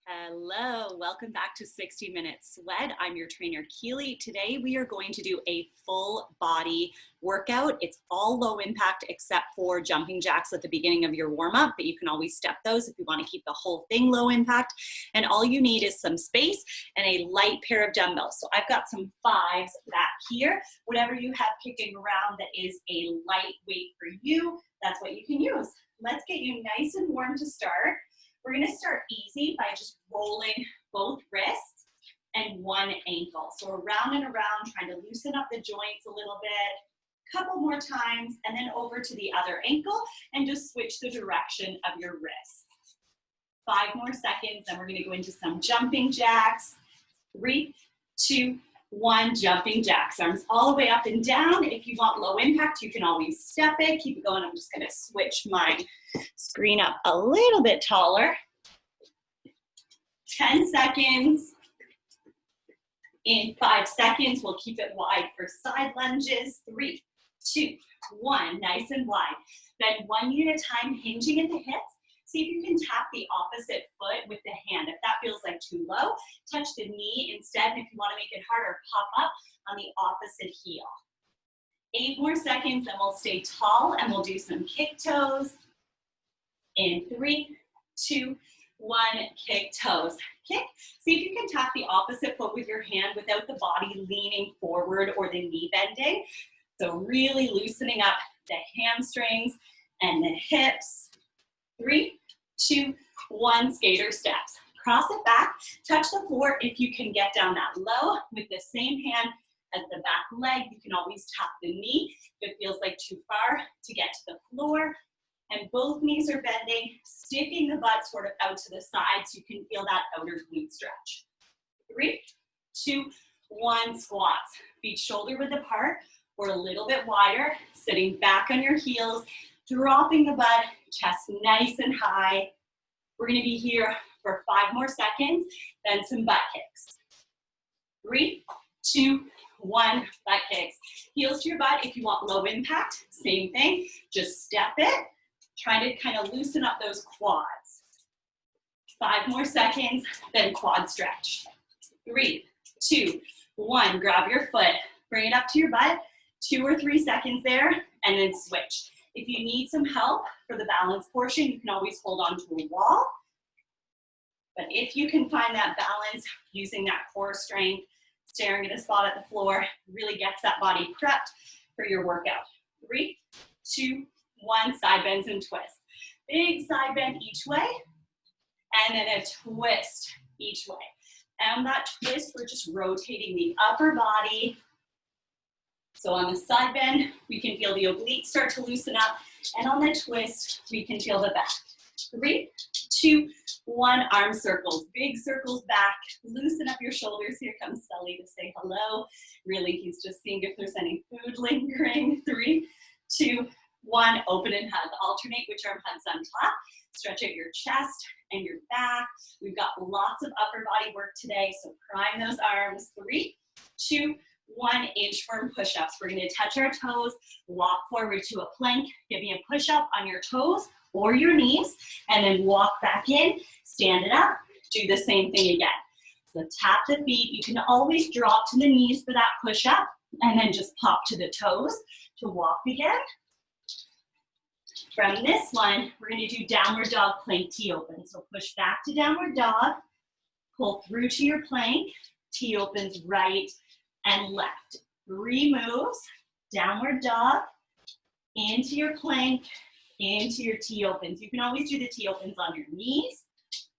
Hello, welcome back to 60 Minutes Sweat. I'm your trainer, Keely. Today we are going to do a full body workout. It's all low impact except for jumping jacks at the beginning of your warm up, but you can always step those if you want to keep the whole thing low impact. And all you need is some space and a light pair of dumbbells. So I've got some 5s back here. Whatever you have kicking around that is a lightweight for you, that's what you can use. Let's get you nice and warm to start. We're gonna start easy by just rolling both wrists and one ankle. So around and around, trying to loosen up the joints a little bit, couple more times, and then over to the other ankle and just switch the direction of your wrist. 5 more seconds, then we're gonna go into some jumping jacks. 3, 2, 1, jumping jacks. Arms all the way up and down. If you want low impact, you can always step it. Keep it going. I'm just gonna switch my screen up a little bit taller. 10 seconds. In 5 seconds, we'll keep it wide for side lunges. 3, 2, 1, nice and wide. Then 1 unit at a time, hinging at the hips. See if you can tap the opposite foot with the hand. If that feels like too low, touch the knee instead. And if you want to make it harder, pop up on the opposite heel. 8 more seconds, then we'll stay tall and we'll do some kick toes. In 3, 2, 1, kick toes. Kick. See if you can tap the opposite foot with your hand without the body leaning forward or the knee bending. So really loosening up the hamstrings and the hips. 3, 2, 1, skater steps. Cross it back, touch the floor if you can get down that low with the same hand as the back leg. You can always tap the knee if it feels like too far to get to the floor. And both knees are bending, sticking the butt sort of out to the side so you can feel that outer glute stretch. 3, 2, 1, squats. Feet shoulder width apart or a little bit wider, sitting back on your heels, dropping the butt, chest nice and high. We're gonna be here for 5 more seconds, then some butt kicks. 3, 2, 1, butt kicks. Heels to your butt if you want low impact, same thing, just step it. Try to kind of loosen up those quads. 5 more seconds, then quad stretch. 3, 2, 1, grab your foot, bring it up to your butt, 2 or 3 seconds there, and then switch. If you need some help for the balance portion, you can always hold on to a wall. But if you can find that balance using that core strength, staring at a spot at the floor, really gets that body prepped for your workout. 3, 2, 1, side bends and twists. Big side bend each way, and then a twist each way. And that twist, we're just rotating the upper body. So on the side bend, we can feel the obliques start to loosen up, and on the twist, we can feel the back. 3, 2, 1, arm circles, big circles back, loosen up your shoulders. Here comes Sully to say hello. Really, he's just seeing if there's any food lingering. 3, 2, 1, open and hug. Alternate which arm hugs on top. Stretch out your chest and your back. We've got lots of upper body work today, so prime those arms. 3, 2, 1, inchworm push-ups. We're gonna touch our toes, walk forward to a plank, give me a push-up on your toes or your knees, and then walk back in, stand it up, do the same thing again. So tap the feet. You can always drop to the knees for that push-up, and then just pop to the toes to walk again. From this one, we're gonna do downward dog plank T open. So push back to downward dog, pull through to your plank, T opens right and left. 3 moves, downward dog, into your plank, into your T opens. You can always do the T opens on your knees.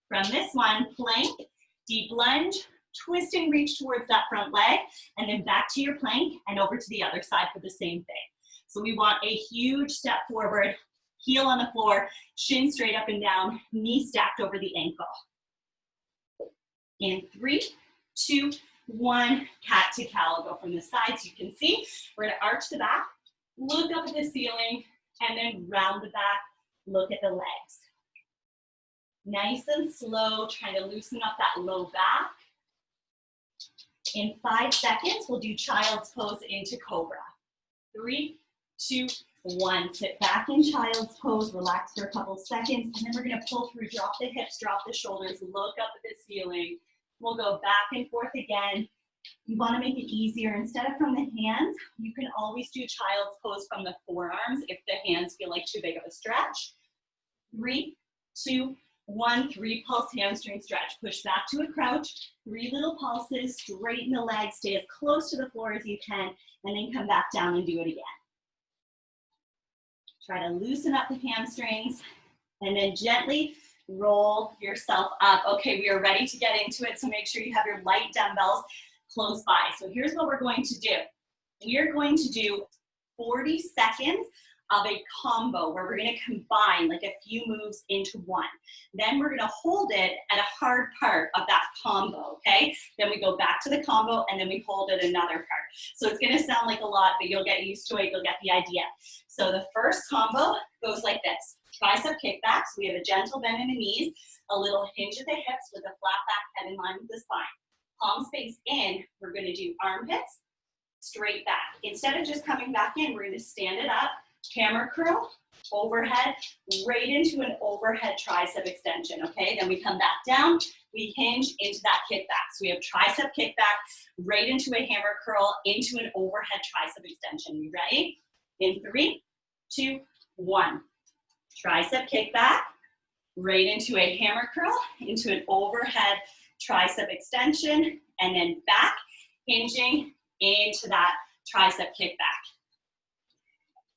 From this one, plank, deep lunge, twist and reach towards that front leg, and then back to your plank and over to the other side for the same thing. So we want a huge step forward, heel on the floor, shin straight up and down, knee stacked over the ankle. In 3, 2, 1, cat to cow. I'll go from the side so you can see. We're gonna arch the back, look up at the ceiling, and then round the back, look at the legs. Nice and slow, trying to loosen up that low back. In 5 seconds, we'll do child's pose into cobra. 3, 2, 1. Sit back in child's pose, relax for a couple seconds, and then we're gonna pull through, drop the hips, drop the shoulders, look up at the ceiling. We'll go back and forth again. You wanna make it easier. Instead of from the hands, you can always do child's pose from the forearms if the hands feel like too big of a stretch. 3, 2, 1, 3 pulse hamstring stretch. Push back to a crouch, 3 little pulses, straighten the legs, stay as close to the floor as you can, and then come back down and do it again. Try to loosen up the hamstrings, and then gently roll yourself up. Okay, we are ready to get into it, so make sure you have your light dumbbells close by. So here's what we're going to do. We are going to do 40 seconds of a combo where we're gonna combine like a few moves into one. Then we're gonna hold it at a hard part of that combo, okay? Then we go back to the combo and then we hold it another part. So it's gonna sound like a lot, but you'll get used to it, you'll get the idea. So the first combo goes like this. Tricep kickbacks, we have a gentle bend in the knees, a little hinge at the hips with a flat back head in line with the spine. Palms face in, we're gonna do armpits, straight back. Instead of just coming back in, we're gonna stand it up, hammer curl, overhead, right into an overhead tricep extension, okay? Then we come back down, we hinge into that kickback. So we have tricep kickback, right into a hammer curl, into an overhead tricep extension. You ready? In 3, 2, 1. Tricep kickback, right into a hammer curl, into an overhead tricep extension, and then back, hinging into that tricep kickback.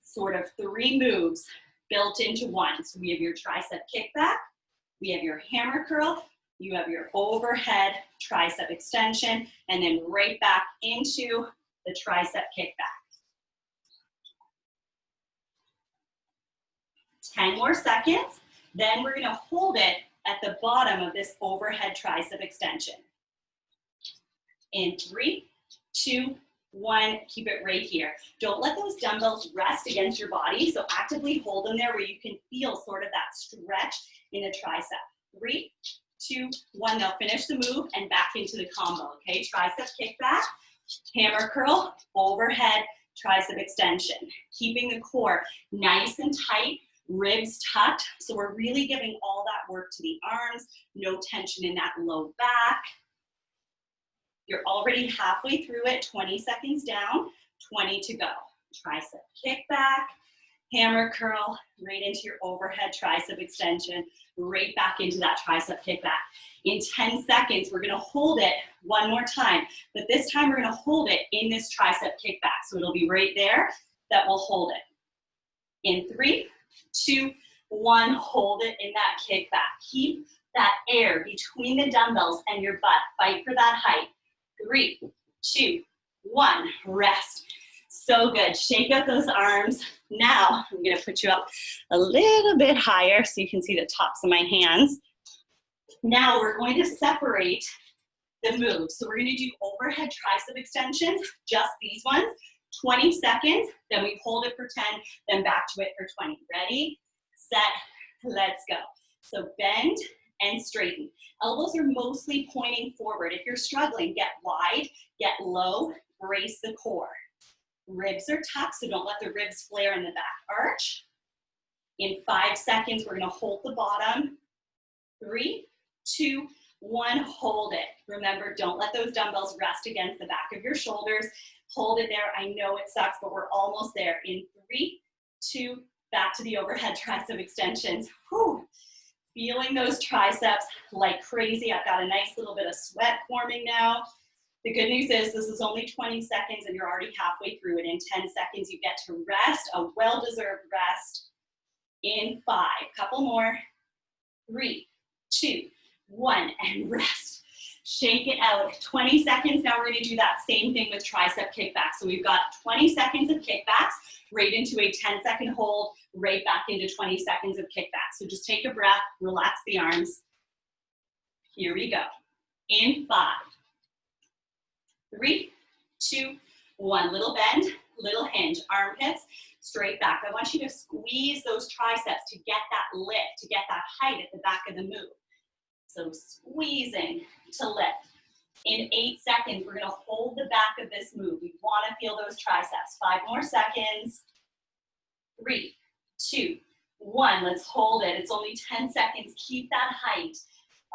Sort of 3 moves built into one. So we have your tricep kickback, we have your hammer curl, you have your overhead tricep extension, and then right back into the tricep kickback. 10 more seconds, then we're gonna hold it at the bottom of this overhead tricep extension. In 3, 2, 1, keep it right here. Don't let those dumbbells rest against your body, so actively hold them there where you can feel sort of that stretch in the tricep. 3, 2, 1, now finish the move and back into the combo, okay? Tricep kickback, hammer curl, overhead tricep extension. Keeping the core nice and tight, ribs tucked, so we're really giving all that work to the arms, no tension in that low back. You're already halfway through it, 20 seconds down, 20 to go. Tricep kickback, hammer curl, right into your overhead tricep extension, right back into that tricep kickback. In 10 seconds, we're gonna hold it one more time, but this time we're gonna hold it in this tricep kickback. So it'll be right there that we'll hold it. In 3, 2, 1, hold it in that kickback. Keep that air between the dumbbells and your butt. Fight for that height. 3, 2, 1, rest. So good. Shake out those arms. Now, I'm gonna put you up a little bit higher so you can see the tops of my hands. Now we're going to separate the moves. So we're gonna do overhead tricep extensions, just these ones, 20 seconds, then we hold it for 10, then back to it for 20. Ready, set, let's go. So bend and straighten. Elbows are mostly pointing forward. If you're struggling, get wide, get low, brace the core. Ribs are tucked, so don't let the ribs flare in the back arch. In 5 seconds, we're gonna hold the bottom. 3, 2, 1, hold it. Remember, don't let those dumbbells rest against the back of your shoulders. Hold it there. I know it sucks, but we're almost there. In 3, 2, back to the overhead tricep extensions. Whew. Feeling those triceps like crazy. I've got a nice little bit of sweat forming now. The good news is this is only 20 seconds and you're already halfway through it. In 10 seconds, you get to rest, a well-deserved rest. In 5, couple more. 3, 2, 1, and rest. Shake it out. 20 seconds. Now we're going to do that same thing with tricep kickback. So we've got 20 seconds of kickbacks, right into a 10-second hold, right back into 20 seconds of kickback. So just take a breath, relax the arms. Here we go. In 5, 3, 2, 1. Little bend, little hinge, armpits, straight back. I want you to squeeze those triceps to get that lift, to get that height at the back of the move. So squeezing to lift. In 8 seconds, we're gonna hold the back of this move. We wanna feel those triceps. 5 more seconds. 3, 2, 1. Let's hold it. It's only 10 seconds. Keep that height.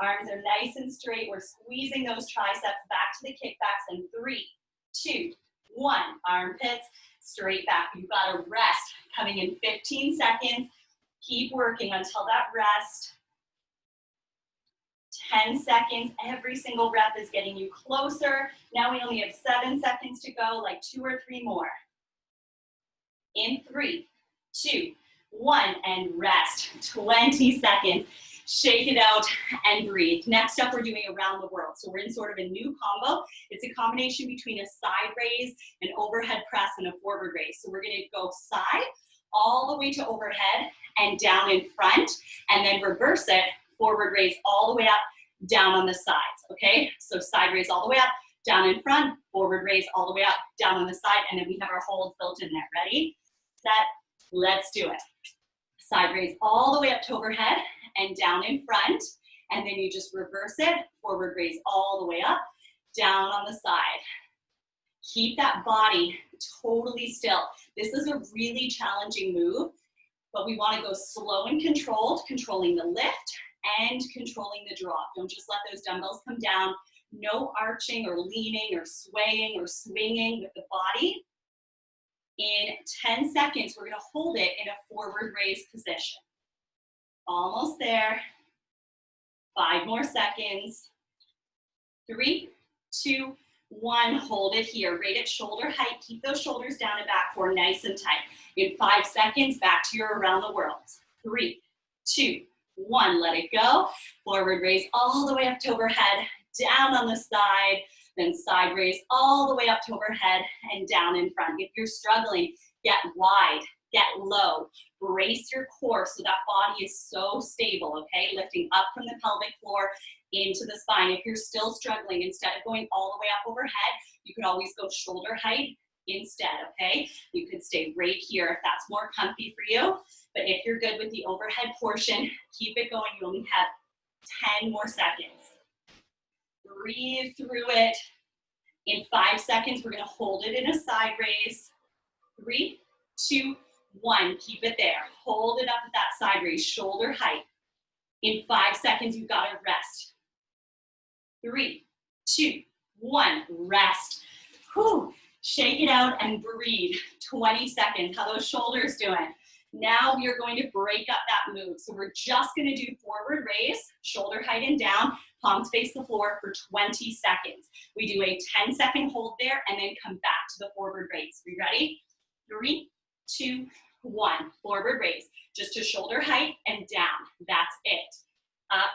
Arms are nice and straight. We're squeezing those triceps back to the kickbacks. And 3, 2, 1. Armpits straight back. You've got a rest coming in 15 seconds. Keep working until that rest. 10 seconds. Every single rep is getting you closer. Now we only have 7 seconds to go, like 2 or 3 more. In 3, 2, 1, and rest. 20 seconds. Shake it out and breathe. Next up, we're doing around the world. So we're in sort of a new combo. It's a combination between a side raise, an overhead press, and a forward raise. So we're gonna go side all the way to overhead and down in front, and then reverse it, forward raise all the way up, down on the sides, okay? So side raise all the way up, down in front, forward raise all the way up, down on the side, and then we have our holds built in there. Ready, set, let's do it. Side raise all the way up to overhead and down in front, and then you just reverse it, forward raise all the way up, down on the side. Keep that body totally still. This is a really challenging move, but we want to go slow and controlled, controlling the lift and controlling the drop. Don't just let those dumbbells come down. No arching or leaning or swaying or swinging with the body. In 10 seconds, we're going to hold it in a forward raise position. Almost there. 5 more seconds. 3, 2, 1. Hold it here. Right at shoulder height. Keep those shoulders down and back core nice and tight. In 5 seconds, back to your around the world. 3, 2, 1. Let it go. Forward raise all the way up to overhead. Down on the side. Then side raise all the way up to overhead and down in front. If you're struggling, get wide, get low. Brace your core so that body is so stable, okay? Lifting up from the pelvic floor into the spine. If you're still struggling, instead of going all the way up overhead, you could always go shoulder height instead, okay? You could stay right here if that's more comfy for you. But if you're good with the overhead portion, keep it going. You only have 10 more seconds. Breathe through it. In 5 seconds, we're going to hold it in a side raise. 3, 2, 1. Keep it there. Hold it up at that side raise, shoulder height. In 5 seconds, you've got to rest. 3, 2, 1. Rest. Whew. Shake it out and breathe. 20 seconds. How those shoulders doing? Now we are going to break up that move. So we're just going to do forward raise, shoulder height and down, palms face the floor for 20 seconds. We do a 10-second hold there and then come back to the forward raise. We ready? 3, 2, 1. Forward raise. Just to shoulder height and down. That's it. Up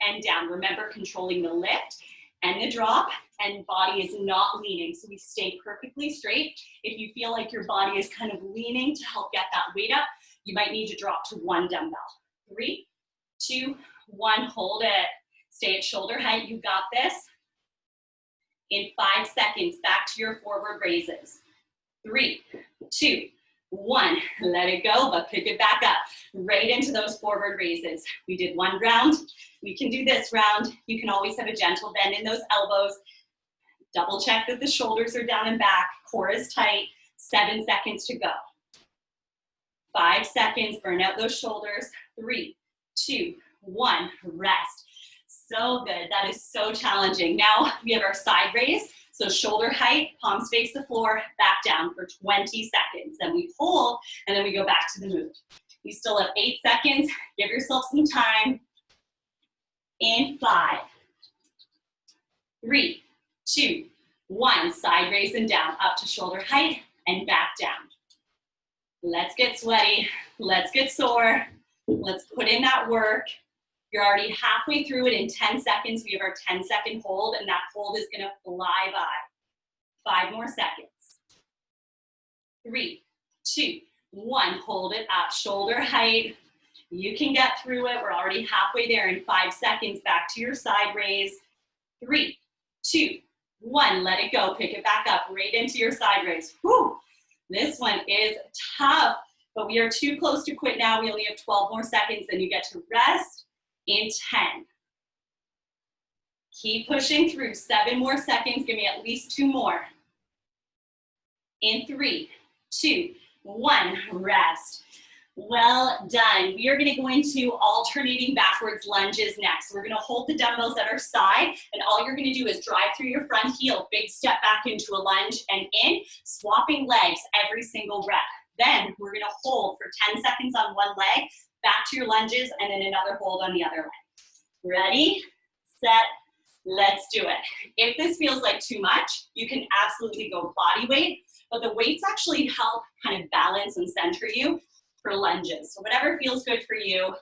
and down. Remember, controlling the lift and the drop, and body is not leaning. So we stay perfectly straight. If you feel like your body is kind of leaning to help get that weight up, you might need to drop to 1 dumbbell. 3, 2, 1. Hold it. Stay at shoulder height. You got this. In 5 seconds, back to your forward raises. 3, 2, 1. Let it go, but pick it back up. Right into those forward raises. We did 1 round. We can do this round. You can always have a gentle bend in those elbows. Double check that the shoulders are down and back. Core is tight. 7 seconds to go. 5 seconds. Burn out those shoulders. 3, 2, 1. Rest. So good. That is so challenging. Now we have our side raise. So shoulder height, palms face the floor, back down for 20 seconds. Then we hold, and then we go back to the move. You still have 8 seconds. Give yourself some time. In 5, 3, 2, 1. Side raise and down, up to shoulder height and back down. Let's get sweaty. Let's get sore. Let's put in that work. You're already halfway through it. In 10 seconds, we have our 10-second hold, and that hold is going to fly by. 5 more seconds. 3, 2, 1. Hold it up. Shoulder height. You can get through it. We're already halfway there. In 5 seconds, back to your side raise. 3, 2, 1. Let it go. Pick it back up. Right into your side raise. Whew. This one is tough, but we are too close to quit now. We only have 12 more seconds. Then you get to rest. In 10. Keep pushing through. 7 more seconds. Give me at least 2 more. In 3, 2, 1, rest. Well done. We are going to go into alternating backwards lunges next. We're going to hold the dumbbells at our side, and all you're going to do is drive through your front heel, big step back into a lunge and in, swapping legs every single rep. Then we're going to hold for 10 seconds on one leg, back to your lunges, and then another hold on the other leg. Ready, set, let's do it. If this feels like too much, you can absolutely go body weight, but the weights actually help kind of balance and center you for lunges. So whatever feels good for you,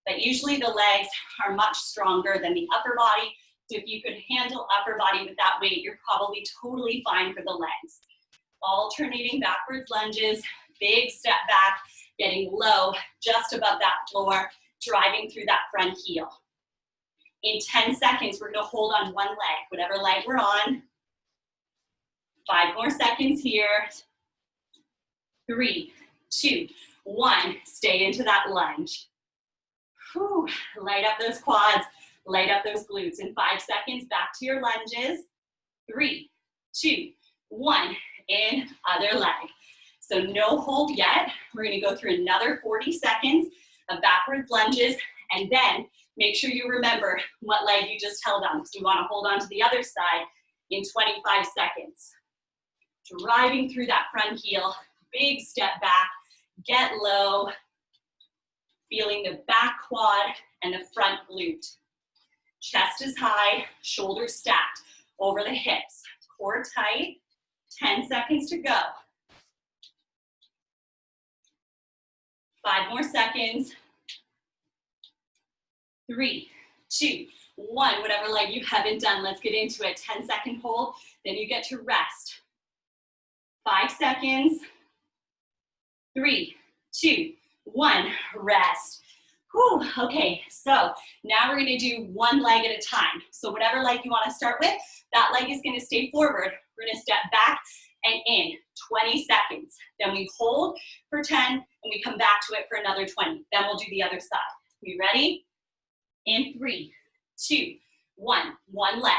but usually the legs are much stronger than the upper body. So if you could handle upper body with that weight, you're probably totally fine for the legs. Alternating backwards lunges, big step back, getting low just above that floor, driving through that front heel. In 10 seconds, we're going to hold on one leg, whatever leg we're on. 5 more seconds here. 3, 2, 1. Stay into that lunge. Whew. Light up those quads, light up those glutes. In 5 seconds, back to your lunges. 3, 2, 1. In other leg. So no hold yet. We're going to go through another 40 seconds of backwards lunges, and then make sure you remember what leg you just held on, because we want to hold on to the other side in 25 seconds. Driving through that front heel, big step back, get low, feeling the back quad and the front glute. Chest is high, shoulders stacked over the hips, core tight. 10 seconds to go. 5 more seconds. 3, 2, 1. Whatever leg you haven't done, let's get into it. 10-second hold, then you get to rest. 5 seconds. 3, 2, 1. Rest. Whew. Okay, so now we're going to do one leg at a time. So whatever leg you want to start with, that leg is going to stay forward. We're going to step back and in, 20 seconds. Then we hold for 10, and we come back to it for another 20. Then we'll do the other side. We ready? In 3, 2, 1. One leg,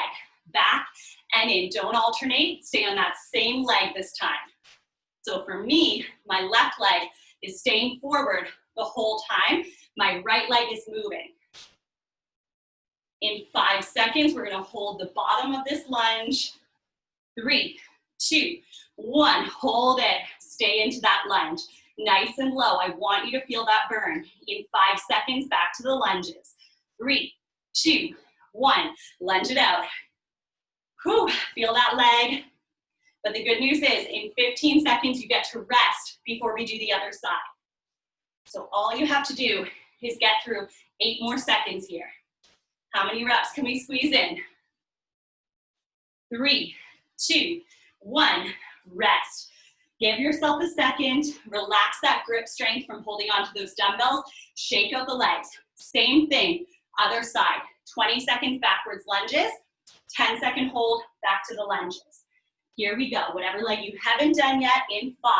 back and in. Don't alternate. Stay on that same leg this time. So for me, my left leg is staying forward the whole time. My right leg is moving. In 5 seconds, we're going to hold the bottom of this lunge. 3, 2, 1. Hold it. Stay into that lunge. Nice and low. I want you to feel that burn. In 5 seconds, back to the lunges. 3, 2, 1. Lunge it out. Whew. Feel that leg. But the good news is, in 15 seconds, you get to rest before we do the other side. So all you have to do is get through 8 more seconds here. How many reps can we squeeze in? 3, 2, 1. Rest. Give yourself a second. Relax that grip strength from holding onto those dumbbells. Shake out the legs. Same thing, other side. 20 seconds backwards lunges. 10-second hold, back to the lunges. Here we go. Whatever leg you haven't done yet, in 5,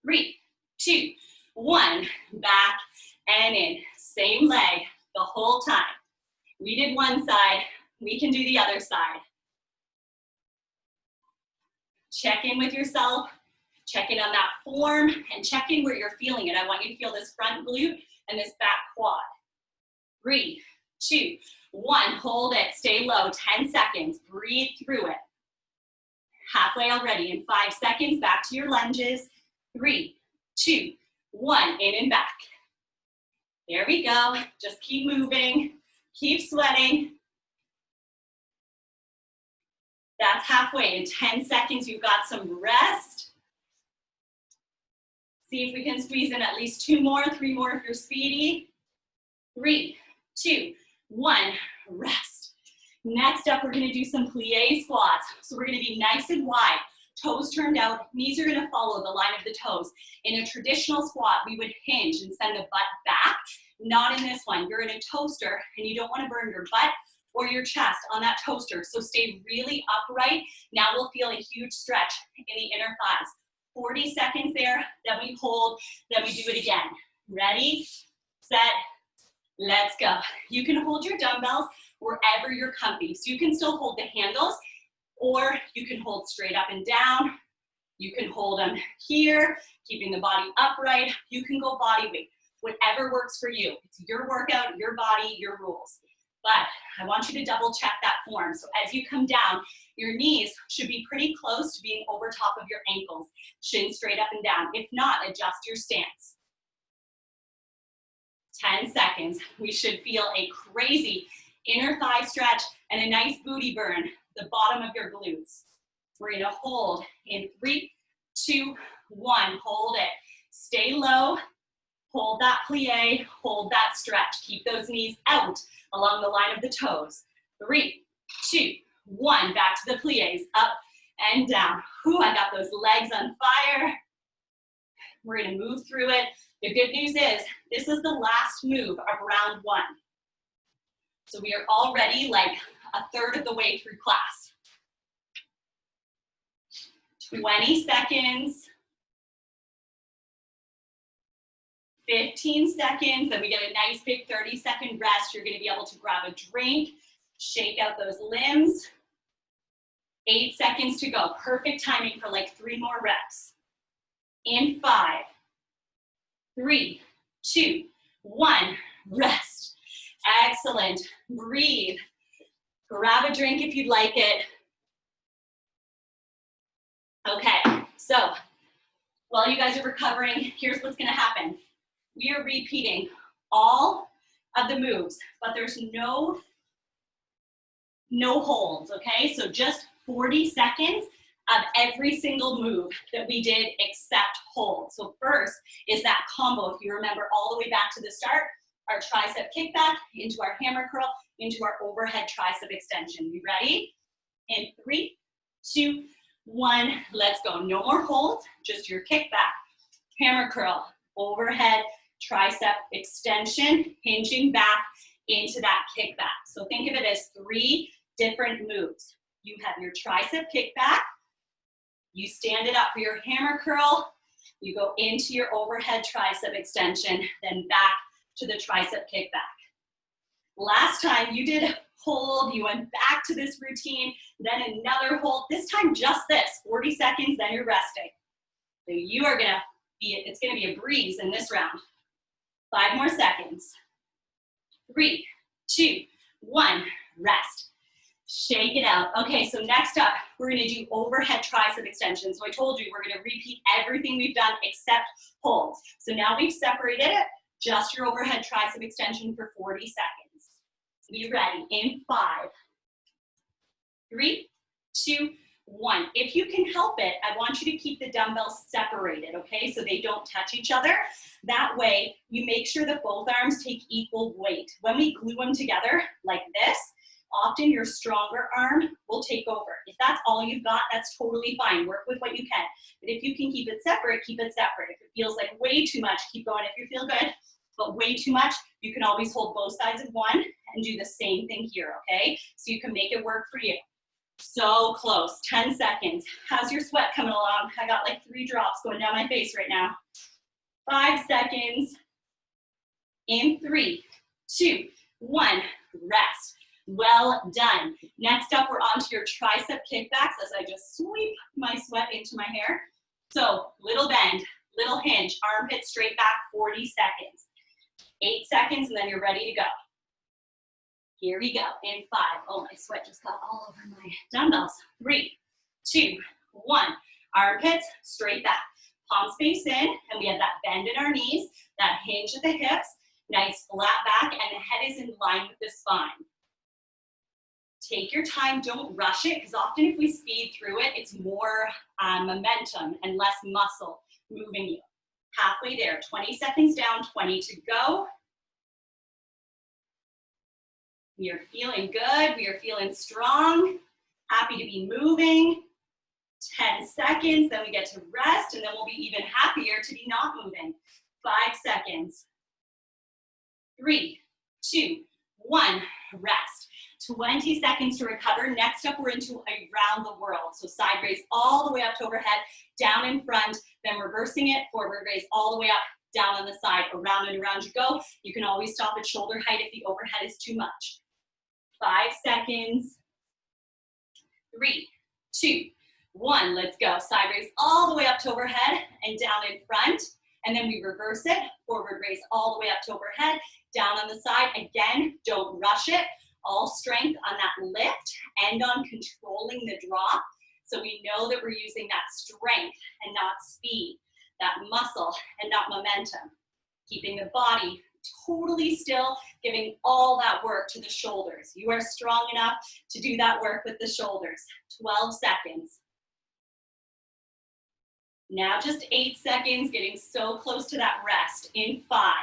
3, 2, 1. Back and in. Same leg the whole time. We did one side. We can do the other side. Check in with yourself. Check in on that form and check in where you're feeling it. I want you to feel this front glute and this back quad. 3, 2, 1. Hold it. Stay low. 10 seconds. Breathe through it. Halfway already. In 5 seconds, back to your lunges. 3, 2, 1. In and back. There we go. Just keep moving. Keep sweating. That's halfway. In 10 seconds, you've got some rest. See if we can squeeze in at least 2 more, 3 more if you're speedy. 3, 2, 1. Rest. Next up, we're going to do some plie squats. So we're going to be nice and wide. Toes turned out. Knees are going to follow the line of the toes. In a traditional squat, we would hinge and send the butt back. Not in this one. You're in a toaster, and you don't want to burn your butt or your chest on that toaster. So stay really upright. Now we'll feel a huge stretch in the inner thighs. 40 seconds there, then we hold, then we do it again. Ready, set, let's go. You can hold your dumbbells wherever you're comfy. So you can still hold the handles, or you can hold straight up and down. You can hold them here, keeping the body upright. You can go body weight, whatever works for you. It's your workout, your body, your rules. But I want you to double check that form. So as you come down, your knees should be pretty close to being over top of your ankles. Shin straight up and down. If not, adjust your stance. 10 seconds. We should feel a crazy inner thigh stretch and a nice booty burn, the bottom of your glutes. We're gonna hold in 3, 2, 1. Hold it. Stay low. Hold that plie. Hold that stretch. Keep those knees out along the line of the toes. 3, 2, 1. Back to the plies. Up and down. Whew, I got those legs on fire. We're gonna move through it. The good news is this is the last move of round 1. So we are already like a third of the way through class. 20 seconds. 15 seconds, then we get a nice big 30-second rest. You're gonna be able to grab a drink, shake out those limbs. 8 seconds to go. Perfect timing for like 3 more reps. In 5, 3, 2, 1, rest. Excellent. Breathe. Grab a drink if you'd like it. Okay, so while you guys are recovering, here's what's gonna happen. We are repeating all of the moves, but there's no holds, okay? So just 40 seconds of every single move that we did except hold. So first is that combo, if you remember all the way back to the start, our tricep kickback into our hammer curl, into our overhead tricep extension. You ready? In 3, 2, 1, let's go. No more holds, just your kickback, hammer curl, overhead tricep extension, hinging back into that kickback. So think of it as 3 different moves. You have your tricep kickback, you stand it up for your hammer curl, you go into your overhead tricep extension, then back to the tricep kickback. Last time you did hold, you went back to this routine, then another hold, this time just this, 40 seconds, then you're resting. So you are gonna be, it's gonna be a breeze in this round. 5 more seconds. 3, 2, 1, rest. Shake it out. Okay, so next up, we're gonna do overhead tricep extension. So I told you we're gonna repeat everything we've done except holds. So now we've separated it, just your overhead tricep extension for 40 seconds. Be ready in 5, 3, 2, 1. If you can help it, I want you to keep the dumbbells separated, okay? So they don't touch each other. That way, you make sure that both arms take equal weight. When we glue them together like this, often your stronger arm will take over. If that's all you've got, that's totally fine. Work with what you can. But if you can keep it separate, keep it separate. If it feels like way too much, keep going. If you feel good, but way too much, you can always hold both sides of one and do the same thing here, okay? So you can make it work for you. So close, 10 seconds. How's your sweat coming along? I got like 3 drops going down my face right now. 5 seconds. In 3, 2, 1, rest. Well done. Next up, we're on to your tricep kickbacks as I just sweep my sweat into my hair. So little bend, little hinge, armpit straight back, 40 seconds. 8 seconds, and then you're ready to go. Here we go, in 5. Oh, my sweat just got all over my dumbbells. 3, 2, 1. Armpits straight back. Palms face in, and we have that bend in our knees, that hinge at the hips, nice flat back, and the head is in line with the spine. Take your time, don't rush it, because often if we speed through it, it's more momentum and less muscle moving you. Halfway there, 20 seconds down, 20 to go. We are feeling good, we are feeling strong, happy to be moving. 10 seconds, then we get to rest, and then we'll be even happier to be not moving. 5 seconds. 3, 2, 1, rest. 20 seconds to recover. Next up, we're into around the world. So side raise all the way up to overhead, down in front, then reversing it, forward raise all the way up, down on the side, around and around you go. You can always stop at shoulder height if the overhead is too much. 5 seconds. 3, 2, 1. Let's go. Side raise all the way up to overhead and down in front. And then we reverse it. Forward raise all the way up to overhead, down on the side. Again, don't rush it. All strength on that lift and on controlling the drop. So we know that we're using that strength and not speed, that muscle and not momentum. Keeping the body totally still, giving all that work to the shoulders. You are strong enough to do that work with the shoulders. 12 seconds. Now just 8 seconds, getting so close to that rest in 5,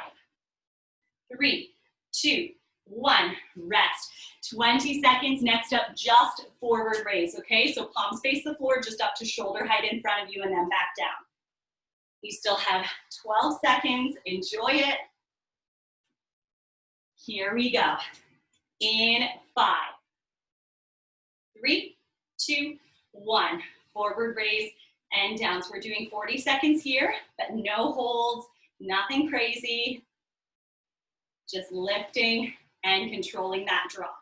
3, 2, 1, rest. 20 seconds, next up, just forward raise, okay? So palms face the floor, just up to shoulder height in front of you and then back down. You still have 12 seconds, enjoy it. Here we go. In 5, 3, 2, 1, forward raise and down. So we're doing 40 seconds here, but no holds, nothing crazy. Just lifting and controlling that drop.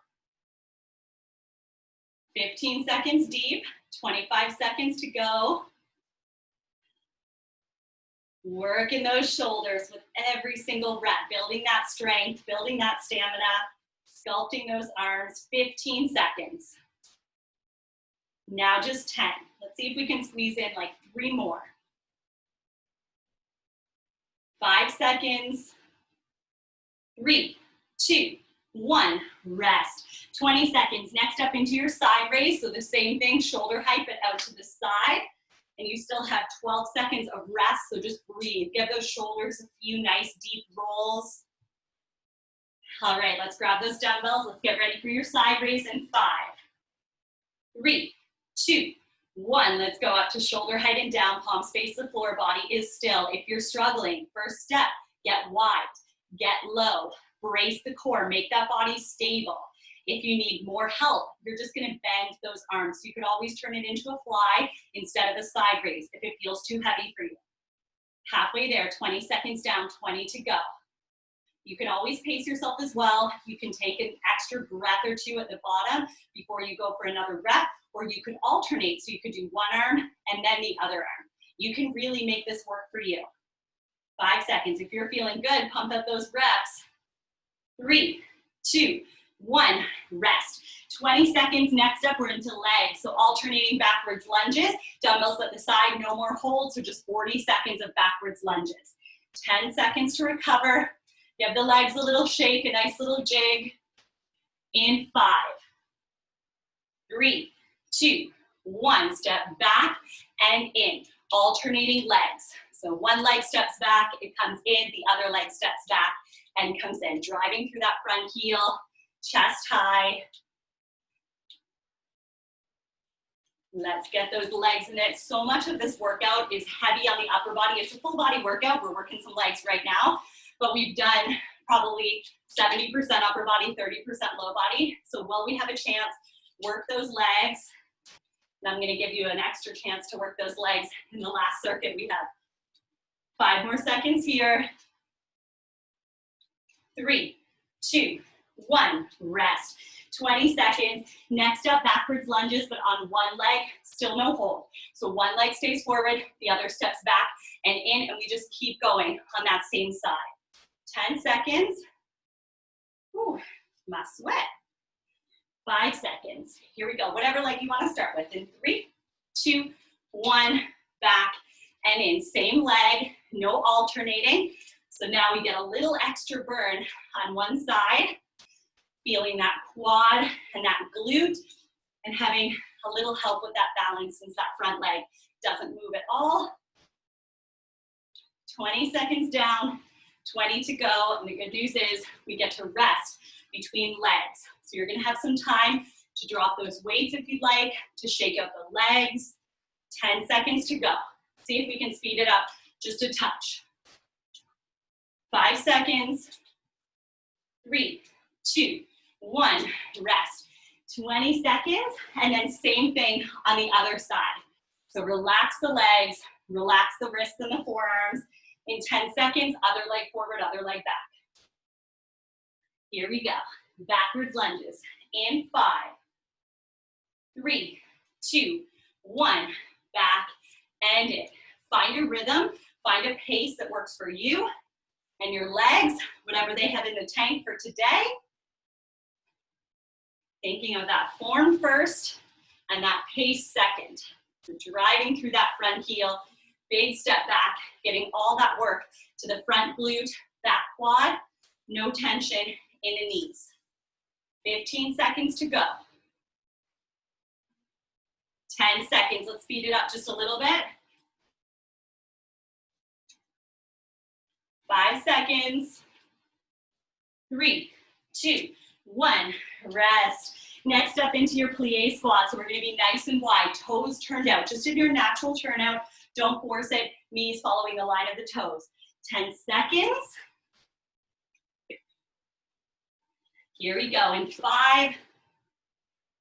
15 seconds deep, 25 seconds to go. Working those shoulders with every single rep, building that strength, building that stamina, sculpting those arms. 15 seconds. Now just 10. Let's see if we can squeeze in like 3 more. 5 seconds. 3, 2, 1, rest. 20 seconds. Next up into your side raise. So the same thing, shoulder height, but out to the side. And you still have 12 seconds of rest, so just breathe. Give those shoulders a few nice deep rolls. All right, let's grab those dumbbells. Let's get ready for your side raise in 5, 3, 2, 1. Let's go up to shoulder height and down. Palms face the floor, body is still. If you're struggling, first step, get wide, get low, brace the core, make that body stable. If you need more help, you're just gonna bend those arms. So you could always turn it into a fly instead of a side raise if it feels too heavy for you. Halfway there, 20 seconds down, 20 to go. You can always pace yourself as well. You can take an extra breath or 2 at the bottom before you go for another rep, or you could alternate. So you could do one arm and then the other arm. You can really make this work for you. 5 seconds. If you're feeling good, pump up those reps. 3, 2, 1, rest. 20 seconds, next up, we're into legs. So alternating backwards lunges, dumbbells at the side, no more holds, so just 40 seconds of backwards lunges. 10 seconds to recover. Give the legs a little shake, a nice little jig. In 5, 3, 2, 1, step back and in. Alternating legs. So one leg steps back, it comes in, the other leg steps back and comes in. Driving through that front heel. Chest high. Let's get those legs in it. So much of this workout is heavy on the upper body. It's a full body workout. We're working some legs right now, but we've done probably 70% upper body, 30% low body. So while we have a chance, work those legs. And I'm gonna give you an extra chance to work those legs in the last circuit we have. 5 more seconds here. 3, 2, 1, rest. 20 seconds. Next up, backwards lunges, but on one leg, still no hold. So one leg stays forward, the other steps back and in, and we just keep going on that same side. 10 seconds. Ooh, my sweat. 5 seconds. Here we go. Whatever leg you want to start with. In 3, 2, 1, back and in. Same leg, no alternating. So now we get a little extra burn on one side, feeling that quad and that glute, and having a little help with that balance since that front leg doesn't move at all. 20 seconds down, 20 to go, and the good news is we get to rest between legs. So you're gonna have some time to drop those weights if you'd like, to shake out the legs. 10 seconds to go. See if we can speed it up just a touch. 5 seconds. 3, 2, 1, rest. 20 seconds, and then same thing on the other side. So relax the legs, relax the wrists and the forearms. In 10 seconds, other leg forward, other leg back. Here we go. Backwards lunges. In 5, 3, 2, 1, back and in. Find a rhythm, find a pace that works for you and your legs, whatever they have in the tank for today. Thinking of that form first and that pace second. So driving through that front heel, big step back, getting all that work to the front glute, back quad, no tension in the knees. 15 seconds to go. 10 seconds, let's speed it up just a little bit. 5 seconds. 3, 2, 1, rest. Next up into your plie squat. So we're gonna be nice and wide, toes turned out. Just in your natural turnout, don't force it, knees following the line of the toes. 10 seconds. Here we go, in 5,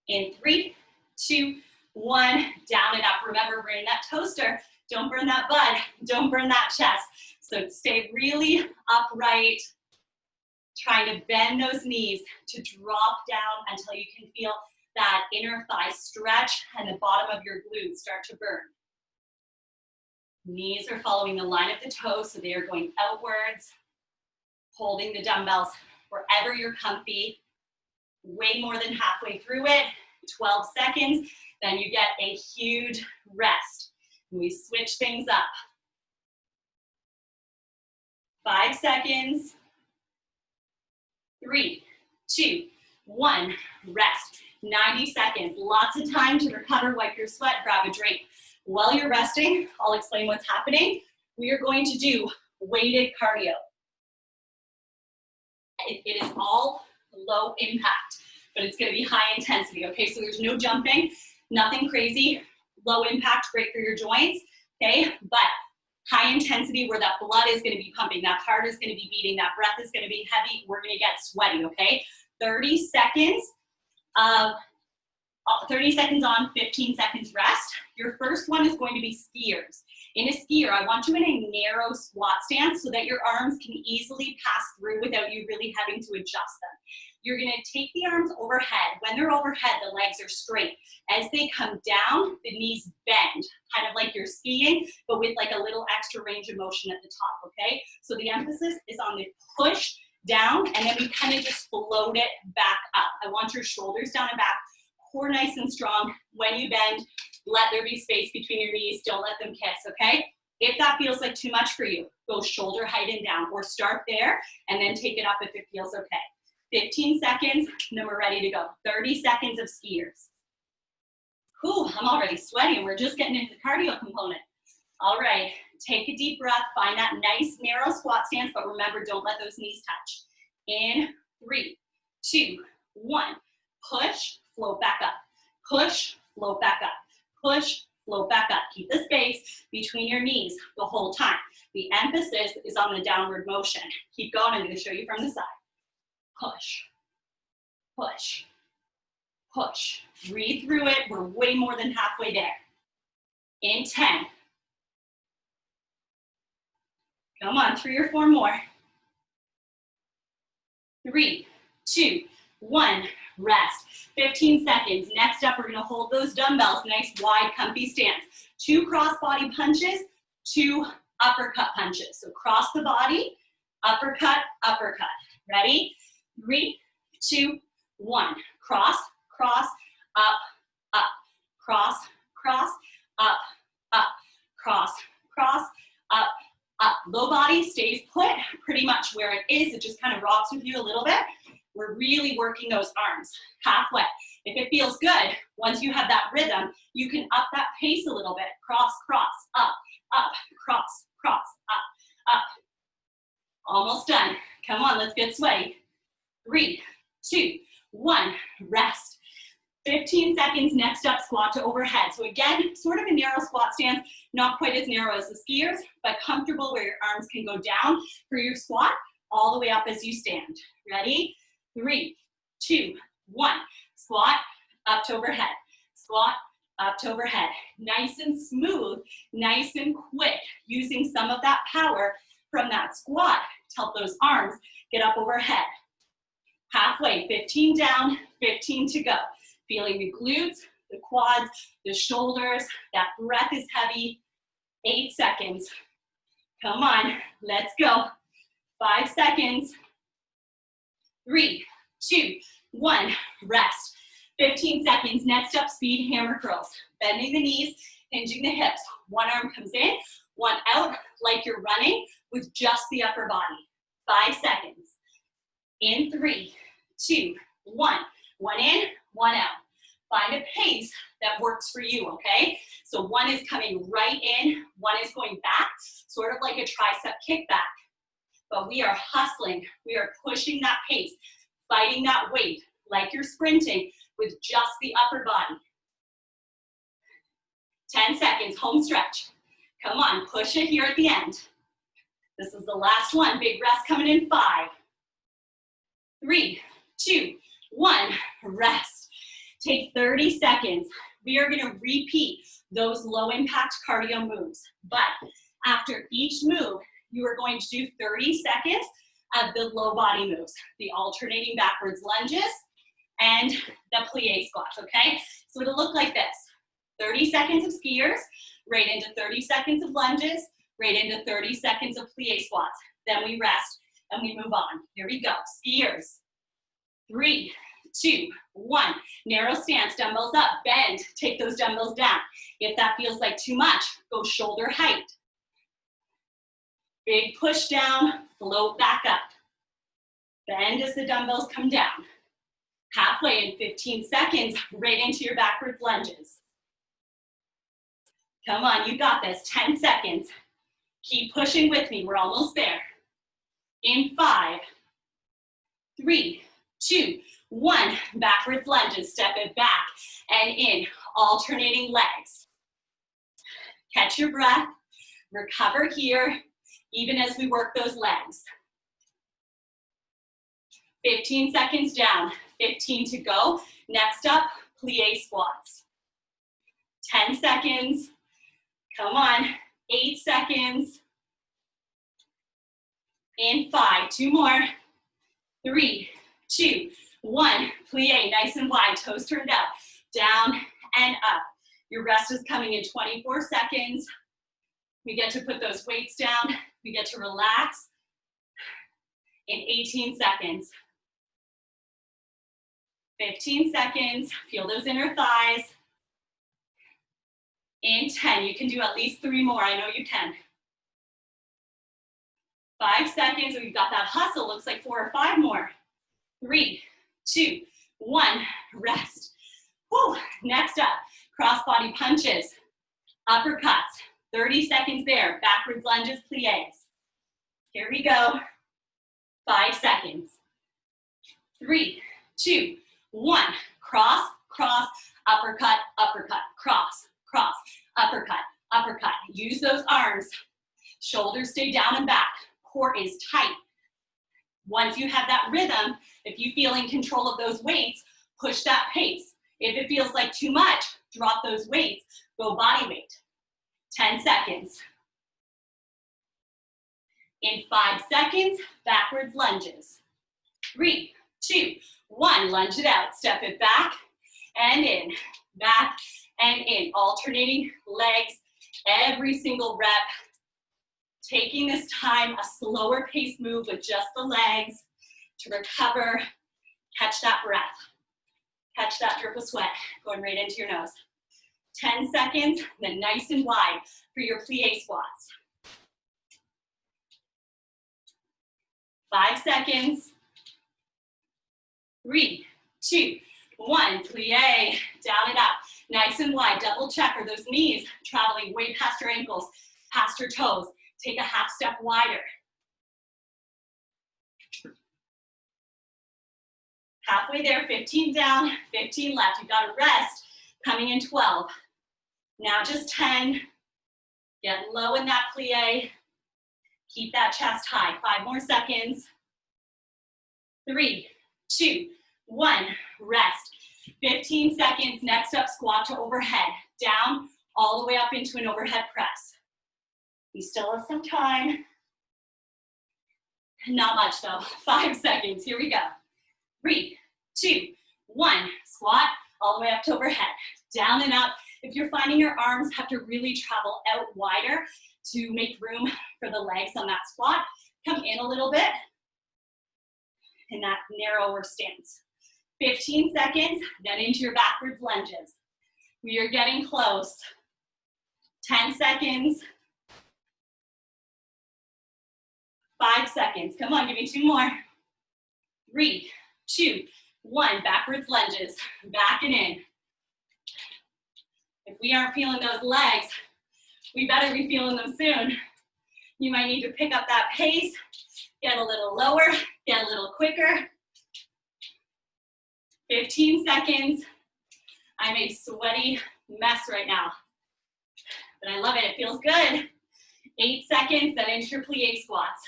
in 3, 2, 1, down and up. Remember, we're in that toaster. Don't burn that butt, don't burn that chest. So stay really upright, trying to bend those knees to drop down until you can feel that inner thigh stretch and the bottom of your glutes start to burn. Knees are following the line of the toes, so they are going outwards, holding the dumbbells wherever you're comfy, way more than halfway through it, 12 seconds, then you get a huge rest. And we switch things up. 5 seconds. 3, 2, 1, rest. 90 seconds, lots of time to recover, wipe your sweat, grab a drink. While you're resting, I'll explain what's happening. We are going to do weighted cardio. It is all low impact, but it's gonna be high intensity, okay? So there's no jumping, nothing crazy, low impact, great for your joints, okay? But high intensity where that blood is gonna be pumping, that heart is gonna be beating, that breath is gonna be heavy, we're gonna get sweaty, okay? 30 seconds on, 15 seconds rest. Your first one is going to be skiers. In a skier, I want you in a narrow squat stance so that your arms can easily pass through without you really having to adjust them. You're gonna take the arms overhead. When they're overhead, the legs are straight. As they come down, the knees bend, kind of like you're skiing, but with like a little extra range of motion at the top, okay? So the emphasis is on the push down, and then we kind of just float it back up. I want your shoulders down and back, core nice and strong. When you bend, let there be space between your knees. Don't let them kiss, okay? If that feels like too much for you, go shoulder height and down, or start there and then take it up if it feels okay. 15 seconds, and then we're ready to go. 30 seconds of skiers. Whew, I'm already sweating. We're just getting into the cardio component. All right, take a deep breath. Find that nice narrow squat stance, but remember, don't let those knees touch. In 3, 2, 1. Push, float back up. Push, float back up. Push, float back up. Keep the space between your knees the whole time. The emphasis is on the downward motion. Keep going. I'm going to show you from the side. Push, push, push. Breathe through it. We're way more than halfway there. In 10. Come on, 3 or 4 more. 3, 2, 1, rest. 15 seconds. Next up, we're gonna hold those dumbbells, nice wide, comfy stance. 2 cross-body punches, 2 uppercut punches. So cross the body, uppercut, uppercut. Ready? 3, 2, 1. Cross, cross, up, up. Cross, cross, up, up. Cross, cross, up, up. Low body stays put pretty much where it is. It just kind of rocks with you a little bit. We're really working those arms halfway. If it feels good, once you have that rhythm, you can up that pace a little bit. Cross, cross, up, up, cross, cross, up, up. Almost done. Come on, let's get sweaty. 3, 2, 1, rest. 15 seconds, next up, squat to overhead. So again, sort of a narrow squat stance, not quite as narrow as the skiers, but comfortable where your arms can go down for your squat, all the way up as you stand. Ready? 3, 2, 1. Squat, up to overhead. Squat, up to overhead. Nice and smooth, nice and quick, using some of that power from that squat to help those arms get up overhead. Halfway, 15 down, 15 to go. Feeling the glutes, the quads, the shoulders. That breath is heavy. 8 seconds. Come on, let's go. 5 seconds. 3, 2, 1, rest. 15 seconds. Next up, speed hammer curls. Bending the knees, hinging the hips. One arm comes in, one out, like you're running with just the upper body. 5 seconds. In 3, 2, 1. One in, one out. Find a pace that works for you, okay? So one is coming right in, one is going back, sort of like a tricep kickback. But we are hustling, we are pushing that pace, fighting that weight, like you're sprinting with just the upper body. 10 seconds, home stretch. Come on, push it here at the end. This is the last one, big rest coming in. 5, 3, 2, 1, rest. Take 30 seconds. We are gonna repeat those low impact cardio moves. But after each move, you are going to do 30 seconds of the low body moves, the alternating backwards lunges and the plie squats, okay? So it'll look like this. 30 seconds of skiers, right into 30 seconds of lunges, right into 30 seconds of plie squats. Then we rest and we move on. Here we go, skiers. 3, 2, 1. Narrow stance, dumbbells up, bend, take those dumbbells down. If that feels like too much, go shoulder height. Big push down, float back up. Bend as the dumbbells come down. Halfway in 15 seconds, right into your backwards lunges. Come on, you got this, 10 seconds. Keep pushing with me, we're almost there. In 5, 3, 2, 1, backwards lunges, step it back and in, alternating legs. Catch your breath, recover here, even as we work those legs. 15 seconds down, 15 to go. Next up, plie squats. 10 seconds, come on, 8 seconds. In 5, 2 more, 3, 2, 1, plie, nice and wide, toes turned up, down and up. Your rest is coming in 24 seconds. We get to put those weights down. We get to relax in 18 seconds. 15 seconds, feel those inner thighs. In 10, you can do at least 3 more, I know you can. 5 seconds, we've got that hustle, looks like 4 or 5 more. 3, 2, 1, rest. Whew. Next up, cross-body punches, uppercuts, 30 seconds there, backwards lunges, plies. Here we go, 5 seconds. 3, 2, 1, cross, cross, uppercut, uppercut, cross, cross, uppercut, uppercut. Use those arms, shoulders stay down and back, core is tight. Once you have that rhythm, if you feel in control of those weights, push that pace. If it feels like too much, drop those weights, go body weight. 10 seconds. In 5 seconds, backwards lunges. 3, 2, 1, lunge it out, step it back and in, back and in, alternating legs, every single rep. Taking this time, a slower pace move with just the legs to recover, catch that breath, catch that drip of sweat going right into your nose. 10 seconds, then nice and wide for your plie squats. 5 seconds. 3, 2, 1, plie, down and up. Nice and wide, double check. Are those knees traveling way past your ankles, past your toes? Take a half step wider. Halfway there, 15 down, 15 left. You've got to rest, coming in 12. Now just 10. Get low in that plie. Keep that chest high. 5 more seconds. 3, 2, 1, rest. 15 seconds, next up, squat to overhead. Down, all the way up into an overhead press. You still have some time. Not much though, 5 seconds, here we go. 3, 2, 1, squat, all the way up to overhead. down and up. If you're finding your arms have to really travel out wider to make room for the legs on that squat, come in a little bit in that narrower stance. 15 seconds, then into your backwards lunges. We are getting close. 10 seconds. 5 seconds. Come on, give me 2 more. 3, 2, 1. Backwards lunges. Back and in. If we aren't feeling those legs, we better be feeling them soon. You might need to pick up that pace, get a little lower, get a little quicker. 15 seconds. I'm a sweaty mess right now, but I love it. It feels good. 8 seconds, then into your plie squats.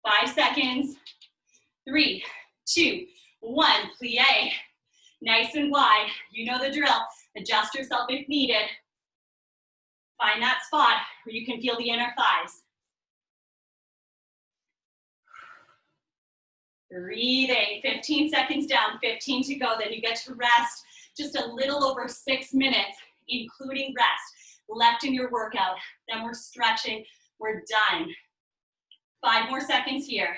5 seconds. 3, 2, 1. Plie. Nice and wide. You know the drill. Adjust yourself if needed. Find that spot where you can feel the inner thighs. Breathing. 15 seconds down, 15 to go. Then you get to rest just a little over 6 minutes, including rest, left in your workout. Then we're stretching. We're done. 5 more seconds here.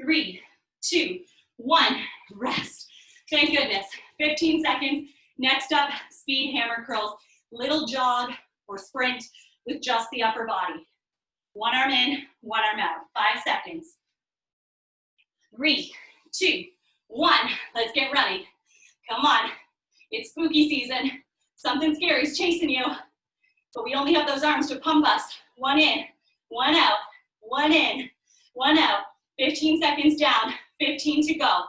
3, 2, 1. Rest. Thank goodness. 15 seconds. Next up, speed hammer curls. Little jog or sprint with just the upper body. 1 arm in, 1 arm out. 5 seconds. 3, 2, 1. Let's get running. Come on. It's spooky season. Something scary is chasing you. But we only have those arms to pump us. 1 in, 1 out. 1 in, 1 out. 15 seconds down, 15 to go.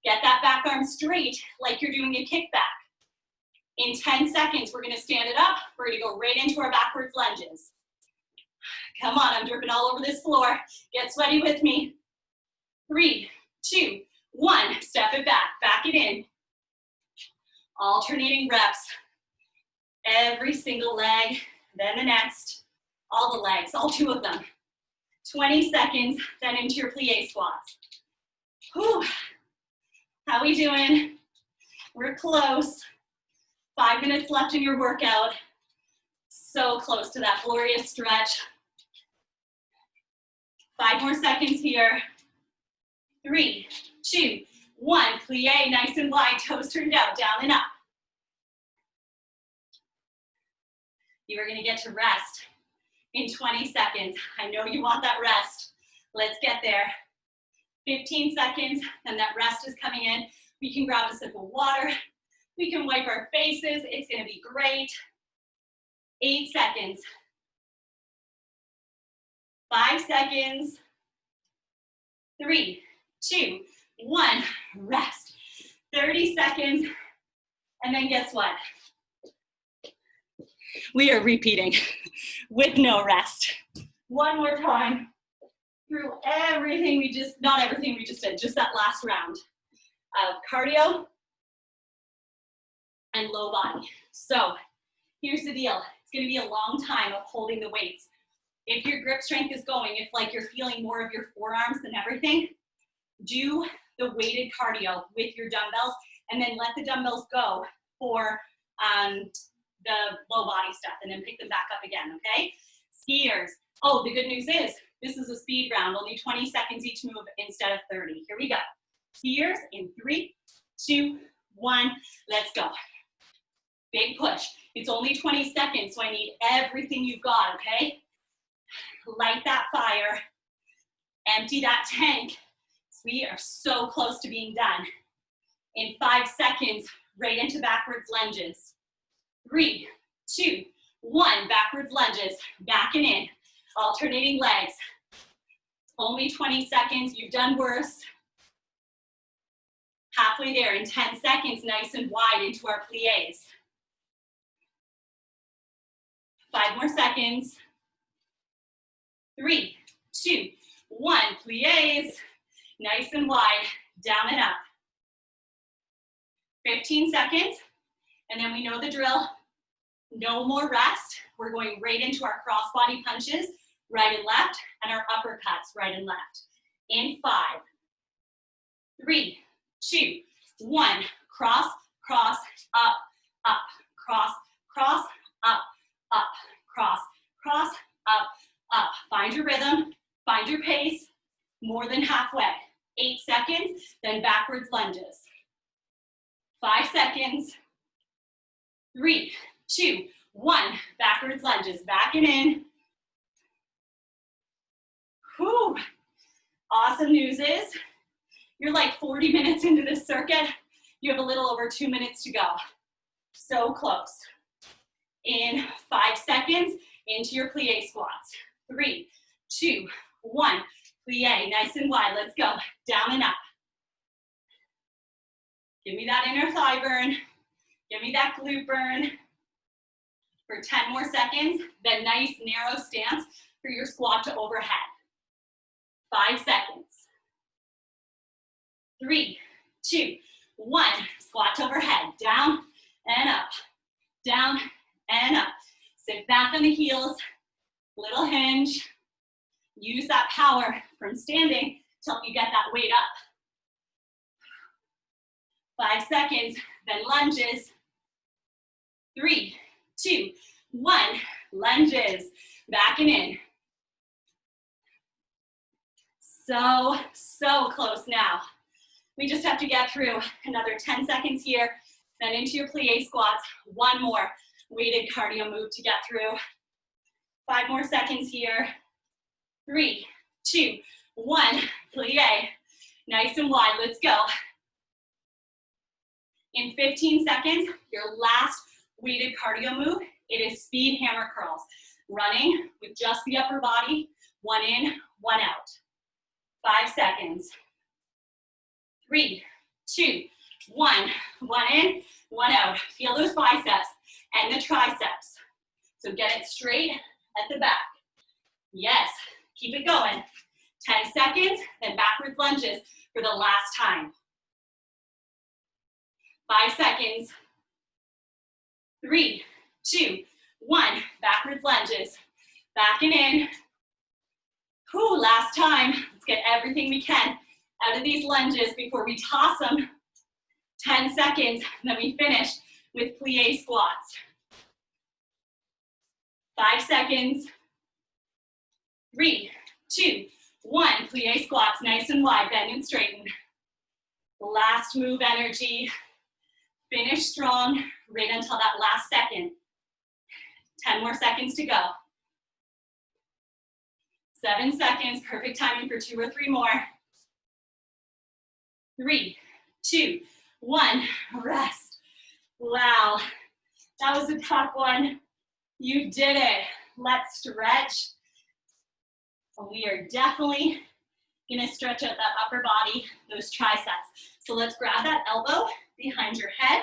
Get that back arm straight like you're doing a kickback. In 10 seconds, we're gonna stand it up. We're gonna go right into our backwards lunges. Come on, I'm dripping all over this floor. Get sweaty with me. 3, 2, 1. Step it back, back it in. Alternating reps. Every single leg, then the next. All the legs, all 2 of them. 20 seconds, then into your plie squats. Whew. How we doing? We're close. 5 minutes left in your workout. So close to that glorious stretch. 5 more seconds here. 3, 2, 1. Plie, nice and wide, toes turned out, down and up. You are gonna get to rest in 20 seconds. I know you want that rest. Let's get there. 15 seconds, and that rest is coming in. We can grab a sip of water. We can wipe our faces. It's gonna be great. 8 seconds. 5 seconds. 3, 2, 1. Rest. 30 seconds. And then guess what? We are repeating with no rest. 1 more time through everything we just, not everything we just did, just that last round of cardio and low body. So here's the deal. It's gonna be a long time of holding the weights. If your grip strength is going, if like you're feeling more of your forearms than everything, do the weighted cardio with your dumbbells and then let the dumbbells go for the low body stuff and then pick them back up again, okay? Skiers. Oh, the good news is this is a speed round, only 20 seconds each move instead of 30. Here we go. Skiers in 3, 2, 1, let's go. Big push. It's only 20 seconds, so I need everything you've got, okay? Light that fire. Empty that tank. We are so close to being done. In 5 seconds, right into backwards lunges. 3, 2, 1. Backwards lunges. Back and in. Alternating legs. Only 20 seconds. You've done worse. Halfway there in 10 seconds, nice and wide into our plies. 5 more seconds. 3, 2, 1. Plies. Nice and wide. Down and up. 15 seconds. And then we know the drill. No more rest. We're going right into our crossbody punches, right and left, and our uppercuts, right and left. In 5, 3, 2, 1. Cross, cross, up, up, cross, cross, up, up, cross, cross, up, up. Find your rhythm, find your pace, more than halfway. 8 seconds, then backwards lunges. 5 seconds. 3, 2, 1. Backwards lunges, back and in. Whew. Awesome news is you're like 40 minutes into this circuit. You have a little over 2 minutes to go. So close. In 5 seconds, into your plie squats. 3, 2, 1. Plie, nice and wide. Let's go. Down and up. Give me that inner thigh burn. Give me that glute burn. For 10 more seconds, then nice narrow stance for your squat to overhead. 5 seconds. 3, 2, 1. Squat to overhead. Down and up. Down and up. Sit back on the heels. Little hinge. Use that power from standing to help you get that weight up. 5 seconds, then lunges. 3, 2, 1. Lunges. Back and in. So close now. We just have to get through another 10 seconds here, then into your plie squats. One more weighted cardio move to get through. 5 more seconds here. 3, 2, 1. Plie. Nice and wide. Let's go. In 15 seconds, your last weighted cardio move, it is speed hammer curls. Running with just the upper body, 1 in, 1 out. 5 seconds. 3, 2, 1. 1 in, 1 out. Feel those biceps and the triceps. So get it straight at the back. Yes, keep it going. 10 seconds, then backwards lunges for the last time. 5 seconds. 3, 2, 1. Backwards lunges. Back and in. Whew, last time. Let's get everything we can out of these lunges before we toss them. 10 seconds, and then we finish with plie squats. 5 seconds. 3, 2, 1. Plie squats, nice and wide, bend and straighten. Last move energy. Finish strong right until that last second. 10 more seconds to go. 7 seconds, perfect timing for 2 or 3 more. 3, 2, 1, rest. Wow, that was a tough one. You did it. Let's stretch. We are definitely gonna stretch out that upper body, those triceps. So let's grab that elbow behind your head.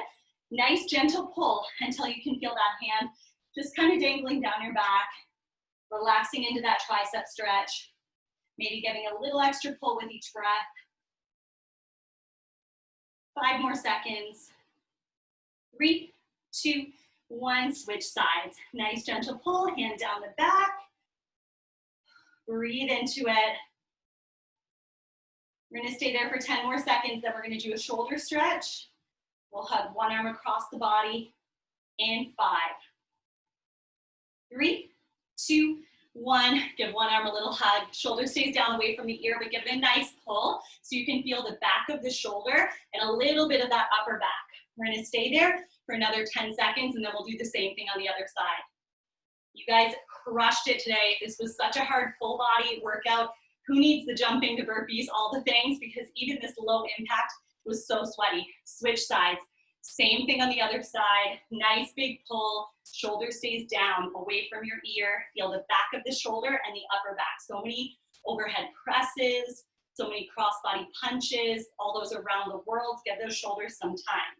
Nice gentle pull until you can feel that hand just kind of dangling down your back, relaxing into that tricep stretch. Maybe getting a little extra pull with each breath. 5 more seconds. 3, 2, 1, switch sides. Nice gentle pull, hand down the back. Breathe into it. We're gonna stay there for 10 more seconds, then we're gonna do a shoulder stretch. We'll hug one arm across the body in 5, 3, 2, 1. Give one arm a little hug. Shoulder stays down away from the ear, but give it a nice pull so you can feel the back of the shoulder and a little bit of that upper back. We're gonna stay there for another 10 seconds and then we'll do the same thing on the other side. You guys crushed it today. This was such a hard full body workout. Who needs the jumping, the burpees, all the things, because even this low impact was so sweaty. Switch sides. Same thing on the other side. Nice big pull. Shoulder stays down away from your ear. Feel the back of the shoulder and the upper back. So many overhead presses, so many cross-body punches, all those around the world. Give those shoulders some time.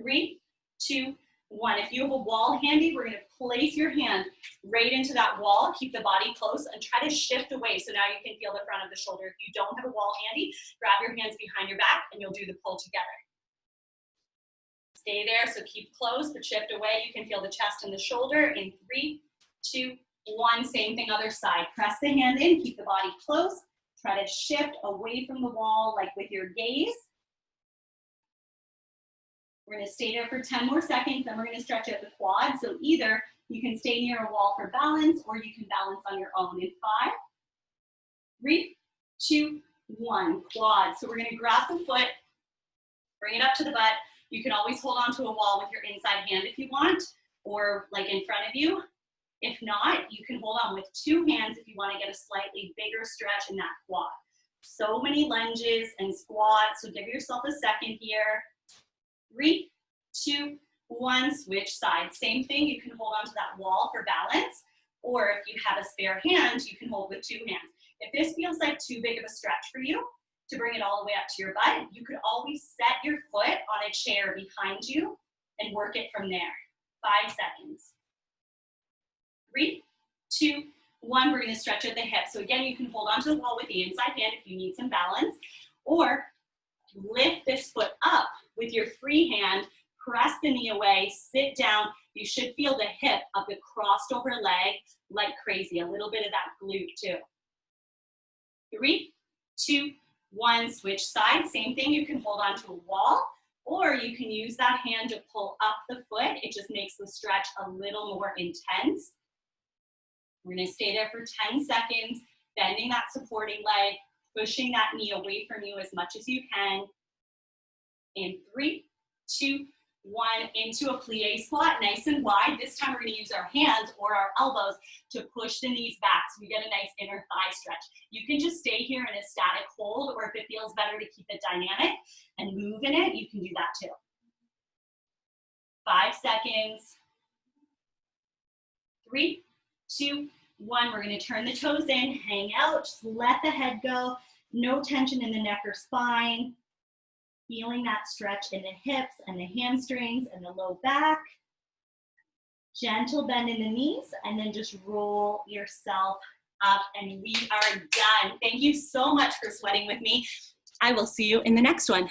3, 2, 1. If you have a wall handy, we're going to place your hand right into that wall. Keep the body close and try to shift away so now you can feel the front of the shoulder. If you don't have a wall handy, grab your hands behind your back and you'll do the pull together. Stay there, so keep close, but shift away. You can feel the chest and the shoulder in 3, 2, 1. Same thing, other side. Press the hand in, keep the body close. Try to shift away from the wall, like with your gaze. We're We're gonna stay there for 10 more seconds, then we're gonna stretch out the quad. So either you can stay near a wall for balance or you can balance on your own in 5, 3, 2, 1, quad. So we're gonna grab the foot, bring it up to the butt. You can always hold on to a wall with your inside hand if you want, or like in front of you. If not, you can hold on with 2 hands if you want to get a slightly bigger stretch in that quad. So many lunges and squats, so give yourself a second here. 3, 2, 1, switch sides. Same thing, you can hold on to that wall for balance, or if you have a spare hand, you can hold with 2 hands. If this feels like too big of a stretch for you, to bring it all the way up to your butt, you could always set your foot on a chair behind you and work it from there. 5 seconds. 3, 2, 1, we're gonna stretch at the hip. So again, you can hold onto the wall with the inside hand if you need some balance, or lift this foot up with your free hand, press the knee away, sit down. You should feel the hip of the crossed over leg like crazy, a little bit of that glute too. 3, 2, 1, switch sides. Same thing, you can hold onto a wall, or you can use that hand to pull up the foot. It just makes the stretch a little more intense. We're gonna stay there for 10 seconds, bending that supporting leg, pushing that knee away from you as much as you can. In 3, 2, 1, into a plie squat, nice and wide. This time we're gonna use our hands or our elbows to push the knees back so we get a nice inner thigh stretch. You can just stay here in a static hold, or if it feels better to keep it dynamic and move in it, you can do that too. 5 seconds. 3, 2, 1, we're gonna turn the toes in, hang out, just let the head go, no tension in the neck or spine. Feeling that stretch in the hips and the hamstrings and the low back. Gentle bend in the knees, and then just roll yourself up, and we are done. Thank you so much for sweating with me. I will see you in the next one.